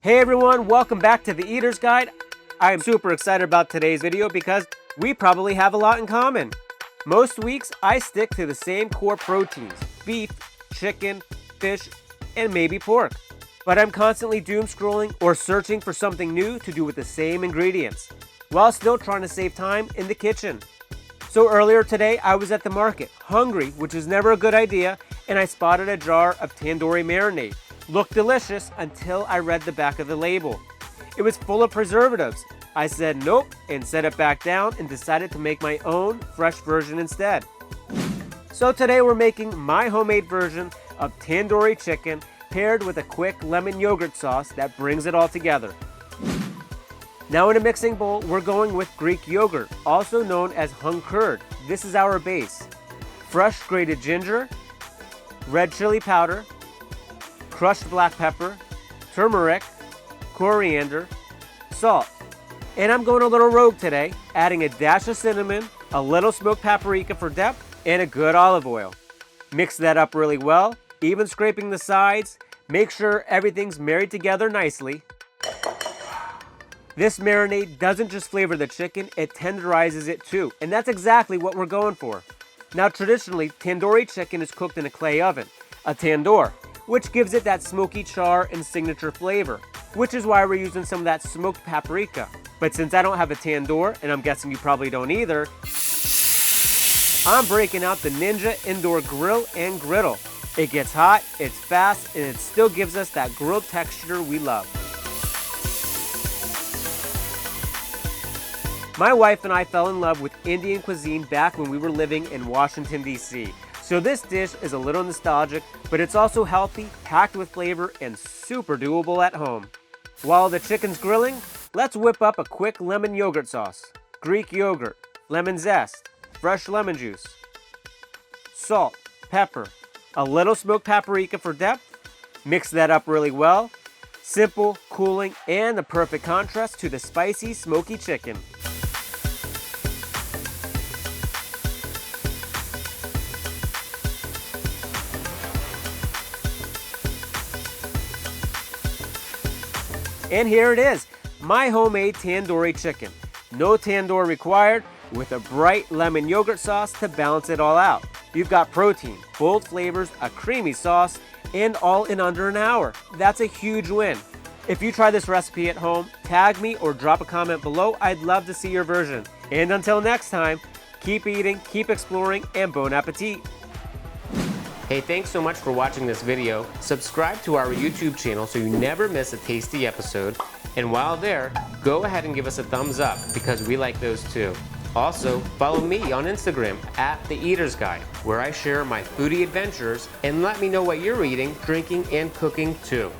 Hey everyone, welcome back to The Eater's Guide. I am super excited about today's video because we probably have a lot in common. Most weeks, I stick to the same core proteins: beef, chicken, fish, and maybe pork. But I'm constantly doom scrolling or searching for something new to do with the same ingredients, while still trying to save time in the kitchen. So earlier today, I was at the market, hungry, which is never a good idea, and I spotted a jar of tandoori marinade. Looked delicious until I read the back of the label. It was full of preservatives. I said nope and set it back down and decided to make my own fresh version instead. So today we're making my homemade version of tandoori chicken paired with a quick lemon yogurt sauce that brings it all together. Now in a mixing bowl, we're going with Greek yogurt, also known as hung curd. This is our base. Fresh grated ginger, red chili powder, crushed black pepper, turmeric, coriander, salt. And I'm going a little rogue today, adding a dash of cinnamon, a little smoked paprika for depth, and a good olive oil. Mix that up really well, even scraping the sides. Make sure everything's married together nicely. This marinade doesn't just flavor the chicken, it tenderizes it too, and that's exactly what we're going for. Now traditionally, tandoori chicken is cooked in a clay oven, a tandoor, which gives it that smoky char and signature flavor, which is why we're using some of that smoked paprika. But since I don't have a tandoor, and I'm guessing you probably don't either, I'm breaking out the Ninja Indoor Grill and Griddle. It gets hot, it's fast, and it still gives us that grilled texture we love. My wife and I fell in love with Indian cuisine back when we were living in Washington, D.C. So this dish is a little nostalgic, but it's also healthy, packed with flavor, and super doable at home. While the chicken's grilling, let's whip up a quick lemon yogurt sauce. Greek yogurt, lemon zest, fresh lemon juice, salt, pepper, a little smoked paprika for depth. Mix that up really well. Simple, cooling, and the perfect contrast to the spicy, smoky chicken. And here it is, my homemade tandoori chicken. No tandoor required, with a bright lemon yogurt sauce to balance it all out. You've got protein, bold flavors, a creamy sauce, and all in under an hour. That's a huge win. If you try this recipe at home, tag me or drop a comment below. I'd love to see your version. And until next time, keep eating, keep exploring, and bon appetit. Hey, thanks so much for watching this video. Subscribe to our YouTube channel so you never miss a tasty episode. And while there, go ahead and give us a thumbs up because we like those too. Also, follow me on Instagram at The Eater's Guide, where I share my foodie adventures, and let me know what you're eating, drinking, and cooking too.